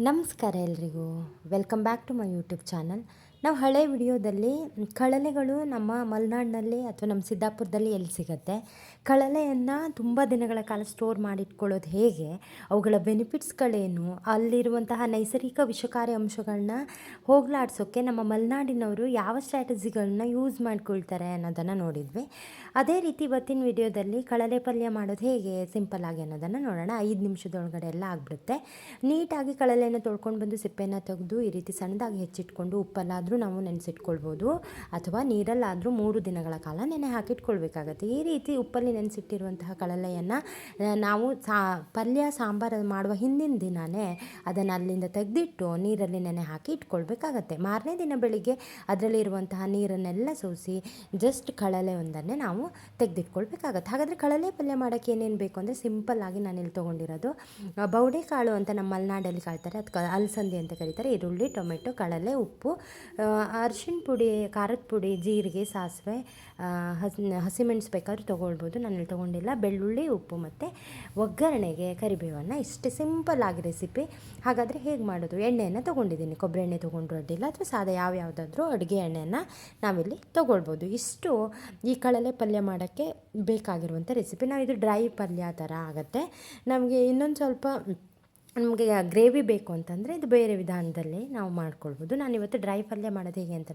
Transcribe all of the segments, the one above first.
ನಮಸ್ಕಾರ ಎಲ್ರಿಗೂ. Welcome back to my YouTube channel. ನಾವು ಹಳೆ ವಿಡಿಯೋದಲ್ಲಿ ಕಳಲೆಗಳು ನಮ್ಮ ಮಲೆನಾಡಿನಲ್ಲಿ ಅಥವಾ ನಮ್ಮ ಸಿದ್ದಾಪುರದಲ್ಲಿ ಎಲ್ಲಿ ಸಿಗುತ್ತೆ, ಕಳಲೆಯನ್ನು ತುಂಬ ದಿನಗಳ ಕಾಲ ಸ್ಟೋರ್ ಮಾಡಿಟ್ಕೊಳ್ಳೋದು ಹೇಗೆ, ಅವುಗಳ ಬೆನಿಫಿಟ್ಸ್ಗಳೇನು, ಅಲ್ಲಿರುವಂತಹ ನೈಸರ್ಗಿಕ ವಿಷಕಾರಿ ಅಂಶಗಳನ್ನ ಹೋಗಲಾಡ್ಸೋಕ್ಕೆ ನಮ್ಮ ಮಲೆನಾಡಿನವರು ಯಾವ ಸ್ಟ್ರಾಟಜಿಗಳನ್ನ ಯೂಸ್ ಮಾಡ್ಕೊಳ್ತಾರೆ ಅನ್ನೋದನ್ನು ನೋಡಿದ್ವಿ. ಅದೇ ರೀತಿ ಇವತ್ತಿನ ವಿಡಿಯೋದಲ್ಲಿ ಕಳಲೆ ಪಲ್ಯ ಮಾಡೋದು ಹೇಗೆ ಸಿಂಪಲ್ ಆಗಿ ಅನ್ನೋದನ್ನು ನೋಡೋಣ. 5 ನಿಮಿಷದೊಳಗಡೆ ಎಲ್ಲ ಆಗಿಬಿಡುತ್ತೆ. ನೀಟಾಗಿ ಕಳಲೆಯನ್ನು ತೊಳ್ಕೊಂಡು ಬಂದು ಸಿಪ್ಪೆನ ತೆಗೆದು ಈ ರೀತಿ ಸಣ್ಣದಾಗಿ ಹೆಚ್ಚಿಟ್ಕೊಂಡು ಉಪ್ಪಲ್ಲಾದರೂ ನಾವು ನೆನೆಸಿಟ್ಕೊಳ್ಬೋದು, ಅಥವಾ ನೀರಲ್ಲಾದರೂ 3 ದಿನಗಳ ಕಾಲ ನೆನೆ ಹಾಕಿಟ್ಕೊಳ್ಬೇಕಾಗತ್ತೆ. ಈ ರೀತಿ ಉಪ್ಪಲ್ಲಿ ನೆನೆಸಿಟ್ಟಿರುವಂತಹ ಕಳಲೆಯನ್ನು ನಾವು ಪಲ್ಯ ಸಾಂಬಾರು ಮಾಡುವ ಹಿಂದಿನ ದಿನವೇ ಅದನ್ನು ಅಲ್ಲಿಂದ ತೆಗೆದಿಟ್ಟು ನೀರಲ್ಲಿ ನೆನೆ ಹಾಕಿ ಇಟ್ಕೊಳ್ಬೇಕಾಗತ್ತೆ. ಮಾರನೇ ದಿನ ಬೆಳಿಗ್ಗೆ ಅದರಲ್ಲಿರುವಂತಹ ನೀರನ್ನೆಲ್ಲ ಸೋಸಿ ಜಸ್ಟ್ ಕಳಲೆ ಒಂದನ್ನೇ ನಾವು ತೆಗೆದಿಟ್ಕೊಳ್ಬೇಕಾಗತ್ತೆ. ಹಾಗಾದರೆ ಕಳಲೆ ಪಲ್ಯ ಮಾಡೋಕ್ಕೆ ಏನೇನು ಬೇಕು ಅಂದರೆ ಸಿಂಪಲ್ಲಾಗಿ ನಾನಿಲ್ಲಿ ತೊಗೊಂಡಿರೋದು ಬೌಡೆ ಕಾಳು ಅಂತ ನಮ್ಮ ಮಲೆನಾಡಲ್ಲಿ ಕಾಳ್ತಾರೆ, ಅದಕ್ಕೆ ಅಲಸಂದಿ ಅಂತ ಕರೀತಾರೆ. ಈರುಳ್ಳಿ, ಟೊಮೆಟೊ, ಕಳಲೆ, ಉಪ್ಪು, ಅರಿಶಿಣ ಪುಡಿ, ಖಾರದ ಪುಡಿ, ಜೀರಿಗೆ, ಸಾಸಿವೆ, ಹಸಿಮೆಣಸು ಬೇಕಾದ್ರೂ ತೊಗೊಳ್ಬೋದು. ನಾನಿಲ್ಲಿ ತೊಗೊಂಡಿಲ್ಲ. ಬೆಳ್ಳುಳ್ಳಿ, ಉಪ್ಪು ಮತ್ತು ಒಗ್ಗರಣೆಗೆ ಕರಿಬೇವನ್ನು. ಇಷ್ಟೇ ಸಿಂಪಲ್ ಆಗಿ ರೆಸಿಪಿ. ಹಾಗಾದರೆ ಹೇಗೆ ಮಾಡೋದು? ಎಣ್ಣೆಯನ್ನು ತೊಗೊಂಡಿದ್ದೀನಿ. ಕೊಬ್ಬರಿ ಎಣ್ಣೆ ತೊಗೊಂಡ್ರು ಅಡ್ಡಿಲ್ಲ, ಅಥವಾ ಸಾದಾ ಯಾವುದಾದ್ರೂ ಅಡುಗೆ ಎಣ್ಣೆಯನ್ನು ನಾವಿಲ್ಲಿ ತೊಗೊಳ್ಬೋದು. ಇಷ್ಟು ಈ ಕಳಲೆ ಪಲ್ಯ ಮಾಡೋಕ್ಕೆ ಬೇಕಾಗಿರುವಂಥ ರೆಸಿಪಿ. ನಾವು ಇದು ಡ್ರೈ ಪಲ್ಯ ಥರ ಆಗುತ್ತೆ. ನಮಗೆ ಇನ್ನೊಂದು ಸ್ವಲ್ಪ ನಮಗೆ ಗ್ರೇವಿ ಬೇಕು ಅಂತಂದರೆ ಇದು ಬೇರೆ ವಿಧಾನದಲ್ಲಿ ನಾವು ಮಾಡ್ಕೊಳ್ಬೋದು. ನಾನಿವತ್ತು ಡ್ರೈ ಪಲ್ಯ ಮಾಡೋದು ಹೇಗೆ ಅಂತ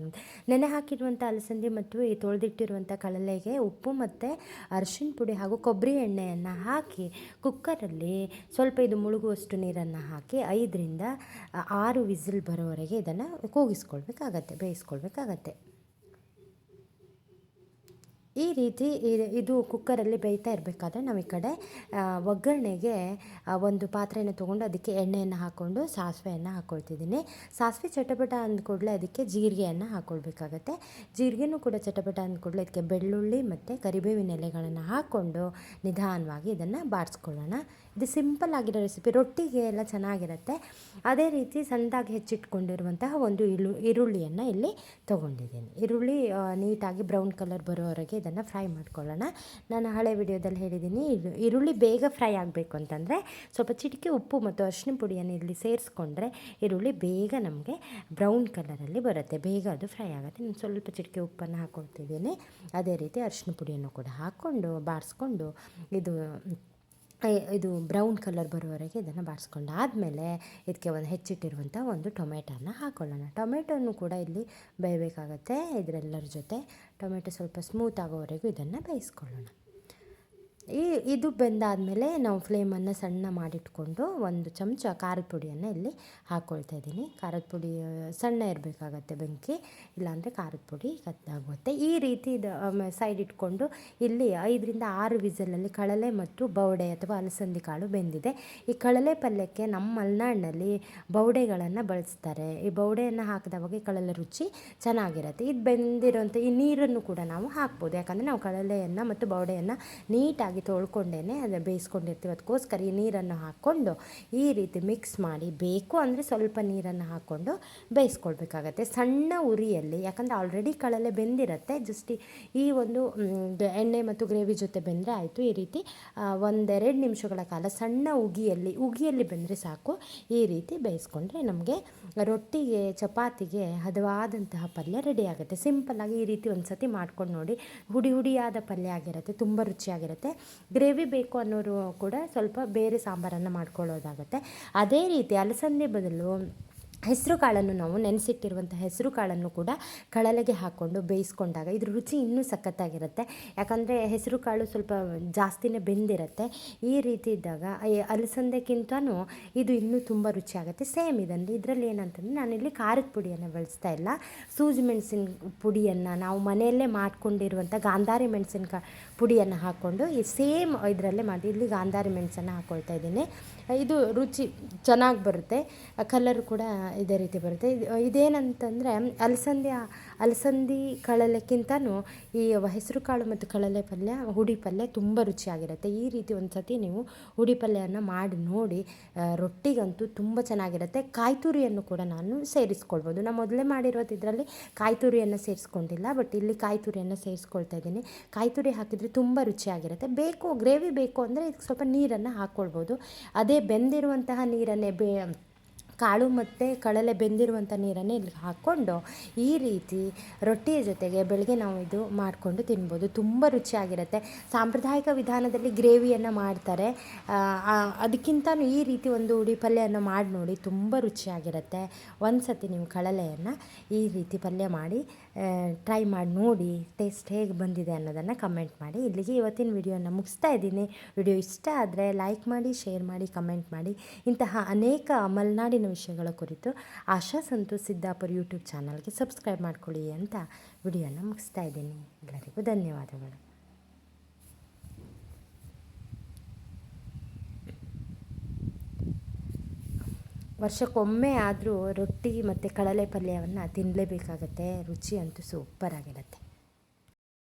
ನೆನೆ ಹಾಕಿರುವಂಥ ಅಲಸಂದಿ ಮತ್ತು ಈ ತೊಳೆದಿಟ್ಟಿರುವಂಥ ಕಳಲೆಗೆ ಉಪ್ಪು ಮತ್ತು ಅರಿಶಿಣ ಪುಡಿ ಹಾಗೂ ಕೊಬ್ಬರಿ ಎಣ್ಣೆಯನ್ನು ಹಾಕಿ ಕುಕ್ಕರಲ್ಲಿ ಸ್ವಲ್ಪ ಇದು ಮುಳುಗುವಷ್ಟು ನೀರನ್ನು ಹಾಕಿ 5ರಿಂದ 6 ವಿಸಿಲ್ ಬರೋವರೆಗೆ ಇದನ್ನು ಕೂಗಿಸ್ಕೊಳ್ಬೇಕಾಗತ್ತೆ, ಬೇಯಿಸ್ಕೊಳ್ಬೇಕಾಗತ್ತೆ. ಈ ರೀತಿ ಇದು ಕುಕ್ಕರಲ್ಲಿ ಬೇಯ್ತಾ ಇರಬೇಕಾದ್ರೆ ನಾವು ಈ ಕಡೆ ಒಗ್ಗರಣೆಗೆ ಒಂದು ಪಾತ್ರೆಯನ್ನು ತೊಗೊಂಡು ಅದಕ್ಕೆ ಎಣ್ಣೆಯನ್ನು ಹಾಕ್ಕೊಂಡು ಸಾಸಿವೆಯನ್ನು ಹಾಕ್ಕೊಳ್ತಿದ್ದೀನಿ. ಸಾಸಿವೆ ಚಟಪಟ ಅಂದ್ಕೂಡಲೇ ಅದಕ್ಕೆ ಜೀರಿಗೆಯನ್ನು ಹಾಕ್ಕೊಳ್ಬೇಕಾಗತ್ತೆ. ಜೀರಿಗೆನೂ ಕೂಡ ಚಟಪಟ ಅಂದ್ಕೂಡಲೇ ಅದಕ್ಕೆ ಬೆಳ್ಳುಳ್ಳಿ ಮತ್ತು ಕರಿಬೇವಿನ ಎಲೆಗಳನ್ನು ಹಾಕ್ಕೊಂಡು ನಿಧಾನವಾಗಿ ಇದನ್ನು ಬಾಡಿಸ್ಕೊಳ್ಳೋಣ. ಇದು ಸಿಂಪಲ್ ಆಗಿರೋ ರೆಸಿಪಿ, ರೊಟ್ಟಿಗೆ ಎಲ್ಲ ಚೆನ್ನಾಗಿರುತ್ತೆ. ಅದೇ ರೀತಿ ಸಣ್ಣದಾಗಿ ಹೆಚ್ಚಿಟ್ಕೊಂಡಿರುವಂತಹ ಒಂದು ಈರುಳ್ಳಿಯನ್ನು ಇಲ್ಲಿ ತೊಗೊಂಡಿದ್ದೀನಿ. ಈರುಳ್ಳಿ ನೀಟಾಗಿ ಬ್ರೌನ್ ಕಲರ್ ಬರೋವರೆಗೆ ಇದನ್ನು ಫ್ರೈ ಮಾಡ್ಕೊಳ್ಳೋಣ. ನಾನು ಹಳೆ ವಿಡಿಯೋದಲ್ಲಿ ಹೇಳಿದ್ದೀನಿ, ಈರುಳ್ಳಿ ಬೇಗ ಫ್ರೈ ಆಗಬೇಕು ಅಂತಂದರೆ ಸ್ವಲ್ಪ ಚಿಟಿಕೆ ಉಪ್ಪು ಮತ್ತು ಅರಿಶಿಣ ಪುಡಿಯನ್ನು ಇಲ್ಲಿ ಸೇರಿಸ್ಕೊಂಡ್ರೆ ಈರುಳ್ಳಿ ಬೇಗ ನಮಗೆ ಬ್ರೌನ್ ಕಲರಲ್ಲಿ ಬರುತ್ತೆ, ಬೇಗ ಅದು ಫ್ರೈ ಆಗುತ್ತೆ. ನಾನು ಸ್ವಲ್ಪ ಚಿಟಿಕೆ ಉಪ್ಪನ್ನು ಹಾಕ್ಕೊಳ್ತಿದ್ದೀನಿ. ಅದೇ ರೀತಿ ಅರಿಶಿಣ ಪುಡಿಯನ್ನು ಕೂಡ ಹಾಕ್ಕೊಂಡು ಬಾಡಿಸ್ಕೊಂಡು ಇದು ಬ್ರೌನ್ ಕಲರ್ ಬರುವವರೆಗೆ ಇದನ್ನು ಬಾಡಿಸ್ಕೊಂಡಾದಮೇಲೆ ಇದಕ್ಕೆ ಹೆಚ್ಚಿಟ್ಟಿರುವಂಥ ಒಂದು ಟೊಮೆಟೊನ ಹಾಕ್ಕೊಳ್ಳೋಣ. ಟೊಮೆಟೊನು ಕೂಡ ಇಲ್ಲಿ ಬೇಯಬೇಕಾಗತ್ತೆ. ಇದರೆಲ್ಲರ ಜೊತೆ ಟೊಮೆಟೊ ಸ್ವಲ್ಪ ಸ್ಮೂತ್ ಆಗೋವರೆಗೂ ಇದನ್ನು ಬೇಯಿಸ್ಕೊಳ್ಳೋಣ. ಇದು ಬೆಂದಾದಮೇಲೆ ನಾವು ಫ್ಲೇಮನ್ನು ಸಣ್ಣ ಮಾಡಿಟ್ಕೊಂಡು 1 ಚಮಚ ಖಾರದ ಪುಡಿಯನ್ನು ಇಲ್ಲಿ ಹಾಕ್ಕೊಳ್ತಾ ಇದ್ದೀನಿ. ಖಾರದ ಪುಡಿ ಸಣ್ಣ ಇರಬೇಕಾಗತ್ತೆ ಬೆಂಕಿ, ಇಲ್ಲಾಂದರೆ ಖಾರದ ಪುಡಿ ಕತ್ತಾಗುತ್ತೆ. ಈ ರೀತಿ ಸೈಡ್ ಇಟ್ಕೊಂಡು ಇಲ್ಲಿ 5ರಿಂದ 6 ವಿಸಲಲ್ಲಿ ಕಳಲೆ ಮತ್ತು ಬೌಡೆ ಅಥವಾ ಅಲಸಂದಿ ಕಾಳು ಬೆಂದಿದೆ. ಈ ಕಳಲೆ ಪಲ್ಯಕ್ಕೆ ನಮ್ಮ ಮಲೆನಾಡಿನಲ್ಲಿ ಬೌಡೆಗಳನ್ನು ಬಳಸ್ತಾರೆ. ಈ ಬೌಡೆಯನ್ನು ಹಾಕಿದವಾಗ ಈ ಕಳಲೆ ರುಚಿ ಚೆನ್ನಾಗಿರುತ್ತೆ. ಇದು ಬೆಂದಿರೋಂಥ ಈ ನೀರನ್ನು ಕೂಡ ನಾವು ಹಾಕ್ಬೋದು, ಯಾಕಂದರೆ ನಾವು ಕಳಲೆಯನ್ನು ಮತ್ತು ಬೌಡೆಯನ್ನು ನೀಟಾಗಿ ತೊಳ್ಕೊಂಡೇ ಅದು ಬೇಯಿಸ್ಕೊಂಡಿರ್ತೀವಿ. ಅದಕ್ಕೋಸ್ಕರ ಈ ನೀರನ್ನು ಹಾಕ್ಕೊಂಡು ಈ ರೀತಿ ಮಿಕ್ಸ್ ಮಾಡಿ, ಬೇಕು ಅಂದರೆ ಸ್ವಲ್ಪ ನೀರನ್ನು ಹಾಕ್ಕೊಂಡು ಬೇಯಿಸ್ಕೊಳ್ಬೇಕಾಗತ್ತೆ ಸಣ್ಣ ಉರಿಯಲ್ಲಿ. ಯಾಕಂದರೆ ಆಲ್ರೆಡಿ ಕಳಲೆ ಬೆಂದಿರುತ್ತೆ, ಜಸ್ಟ್ ಈ ಒಂದು ಎಣ್ಣೆ ಮತ್ತು ಗ್ರೇವಿ ಜೊತೆ ಬೆಂದರೆ ಆಯಿತು. ಈ ರೀತಿ 1-2 ನಿಮಿಷಗಳ ಕಾಲ ಸಣ್ಣ ಉಗಿಯಲ್ಲಿ ಬೆಂದರೆ ಸಾಕು. ಈ ರೀತಿ ಬೇಯಿಸ್ಕೊಂಡ್ರೆ ನಮಗೆ ರೊಟ್ಟಿಗೆ, ಚಪಾತಿಗೆ ಹದವಾದಂತಹ ಪಲ್ಯ ರೆಡಿ ಆಗುತ್ತೆ. ಸಿಂಪಲ್ಲಾಗಿ ಈ ರೀತಿ ಒಂದು ಸತಿ ಮಾಡ್ಕೊಂಡು ನೋಡಿ. ಹುಡಿಯಾದ ಪಲ್ಯ ಆಗಿರುತ್ತೆ, ತುಂಬ ರುಚಿಯಾಗಿರುತ್ತೆ. ಗ್ರೇವಿ ಬೇಕು ಅನ್ನೋರು ಕೂಡ ಸ್ವಲ್ಪ ಬೇರೆ ಸಾಂಬಾರನ್ನು ಮಾಡ್ಕೊಳ್ಳೋದಾಗುತ್ತೆ. ಅದೇ ರೀತಿ ಅಲಸಂದೆ ಬದಲು ಹೆಸರು ಕಾಳನ್ನು ನಾವು ನೆನೆಸಿಟ್ಟಿರುವಂಥ ಹೆಸರು ಕಾಳನ್ನು ಕೂಡ ಕಳಲೆಗೆ ಹಾಕ್ಕೊಂಡು ಬೇಯಿಸ್ಕೊಂಡಾಗ ಇದ್ರ ರುಚಿ ಇನ್ನೂ ಸಖತ್ತಾಗಿರುತ್ತೆ. ಯಾಕಂದರೆ ಹೆಸರು ಕಾಳು ಸ್ವಲ್ಪ ಜಾಸ್ತಿನೇ ಬೆಂದಿರುತ್ತೆ. ಈ ರೀತಿ ಇದ್ದಾಗ ಅಲಸಂದೆಗಿಂತನೂ ಇದು ಇನ್ನೂ ತುಂಬ ರುಚಿಯಾಗುತ್ತೆ. ಸೇಮ್ ಇದರಲ್ಲಿ ಏನಂತಂದರೆ ನಾನಿಲ್ಲಿ ಖಾರದ ಪುಡಿಯನ್ನು ಬಳಸ್ತಾ ಇಲ್ಲ. ಸೂಜಿ ಮೆಣಸಿನ ಪುಡಿಯನ್ನು ನಾವು ಮನೆಯಲ್ಲೇ ಮಾಡ್ಕೊಂಡಿರುವಂಥ ಗಾಂಧಾರಿ ಮೆಣಸಿನಕಾಯಿ ಪುಡಿಯನ್ನು ಹಾಕ್ಕೊಂಡು ಈ ಸೇಮ್ ಇದರಲ್ಲೇ ಮಾಡಿ ಇಲ್ಲಿ ಗಾಂಧಾರಿ ಮೆಣಸನ್ನು ಹಾಕ್ಕೊಳ್ತಾ ಇದ್ದೀನಿ. ಇದು ರುಚಿ ಚೆನ್ನಾಗಿ ಬರುತ್ತೆ, ಕಲರ್ ಕೂಡ ಇದೇ ರೀತಿ ಬರುತ್ತೆ. ಇದೇನಂತಂದರೆ ಅಲಸಂದಿ ಕಳಲೆಕ್ಕಿಂತನೂ ಈ ಹೆಸರು ಕಾಳು ಮತ್ತು ಕಳಲೆ ಪಲ್ಯ, ಹುಡಿ ಪಲ್ಯ ತುಂಬ ರುಚಿಯಾಗಿರುತ್ತೆ. ಈ ರೀತಿ ಒಂದು ಸತಿ ನೀವು ಹುಡಿ ಪಲ್ಯವನ್ನು ಮಾಡಿ ನೋಡಿ, ರೊಟ್ಟಿಗಂತೂ ತುಂಬ ಚೆನ್ನಾಗಿರುತ್ತೆ. ಕಾಯಿ ತುರಿಯನ್ನು ಕೂಡ ನಾನು ಸೇರಿಸ್ಕೊಳ್ಬೋದು. ನಾನು ಮೊದಲೇ ಮಾಡಿರೋದು ಇದರಲ್ಲಿ ಕಾಯಿ ತುರಿಯನ್ನು ಸೇರಿಸ್ಕೊಂಡಿಲ್ಲ, ಬಟ್ ಇಲ್ಲಿ ಕಾಯಿ ತುರಿಯನ್ನು ಸೇರಿಸ್ಕೊಳ್ತಾ ಇದ್ದೀನಿ. ಕಾಯಿ ತುರಿ ಹಾಕಿದರೆ ತುಂಬ ರುಚಿಯಾಗಿರುತ್ತೆ. ಗ್ರೇವಿ ಬೇಕು ಅಂದರೆ ಇದಕ್ಕೆ ಸ್ವಲ್ಪ ನೀರನ್ನು ಹಾಕ್ಕೊಳ್ಬೋದು. ಅದೇ ಬೆಂದಿರುವಂತಹ ನೀರನ್ನೇ ಕಾಳು ಮತ್ತು ಕಡಲೆ ಬೆಂದಿರುವಂಥ ನೀರನ್ನೇ ಇಲ್ಲಿಗೆ ಹಾಕ್ಕೊಂಡು ಈ ರೀತಿ ರೊಟ್ಟಿಯ ಜೊತೆಗೆ ಬೆಳಗ್ಗೆ ನಾವು ಇದು ಮಾಡಿಕೊಂಡು ತಿನ್ಬೋದು. ತುಂಬ ರುಚಿಯಾಗಿರುತ್ತೆ. ಸಾಂಪ್ರದಾಯಿಕ ವಿಧಾನದಲ್ಲಿ ಗ್ರೇವಿಯನ್ನು ಮಾಡ್ತಾರೆ, ಅದಕ್ಕಿಂತನೂ ಈ ರೀತಿ ಒಂದು ಉಡಿ ಪಲ್ಯವನ್ನು ಮಾಡಿ ನೋಡಿ, ತುಂಬ ರುಚಿಯಾಗಿರುತ್ತೆ. ಒಂದು ಸತಿ ನೀವು ಕಡಲೆಯನ್ನು ಈ ರೀತಿ ಪಲ್ಯ ಮಾಡಿ ಟ್ರೈ ಮಾಡಿ ನೋಡಿ, ಟೇಸ್ಟ್ ಹೇಗೆ ಬಂದಿದೆ ಅನ್ನೋದನ್ನು ಕಮೆಂಟ್ ಮಾಡಿ. ಇಲ್ಲಿಗೆ ಇವತ್ತಿನ ವಿಡಿಯೋನ ಮುಗಿಸ್ತಾ ಇದ್ದೀನಿ. ವಿಡಿಯೋ ಇಷ್ಟ ಆದರೆ ಲೈಕ್ ಮಾಡಿ, ಶೇರ್ ಮಾಡಿ, ಕಮೆಂಟ್ ಮಾಡಿ. ಇಂತಹ ಅನೇಕ ಮಲೆನಾಡಿನ ವಿಷಯಗಳ ಕುರಿತು ಆಶಾ ಸಂತೋಷ್ ಸಿದ್ದಾಪುರ ಯೂಟ್ಯೂಬ್ ಚಾನಲ್ಗೆ ಸಬ್ಸ್ಕ್ರೈಬ್ ಮಾಡ್ಕೊಳ್ಳಿ ಅಂತ ವಿಡಿಯೋನ ಮುಗಿಸ್ತಾ ಇದ್ದೀನಿ. ಎಲ್ಲರಿಗೂ ಧನ್ಯವಾದಗಳು. ವರ್ಷಕ್ಕೊಮ್ಮೆ ಆದರೂ ರೊಟ್ಟಿ ಮತ್ತು ಕಡಲೆ ಪಲ್ಯವನ್ನು ತಿನ್ನಲೇಬೇಕಾಗತ್ತೆ. ರುಚಿ ಅಂತೂ ಸೂಪರಾಗಿರುತ್ತೆ.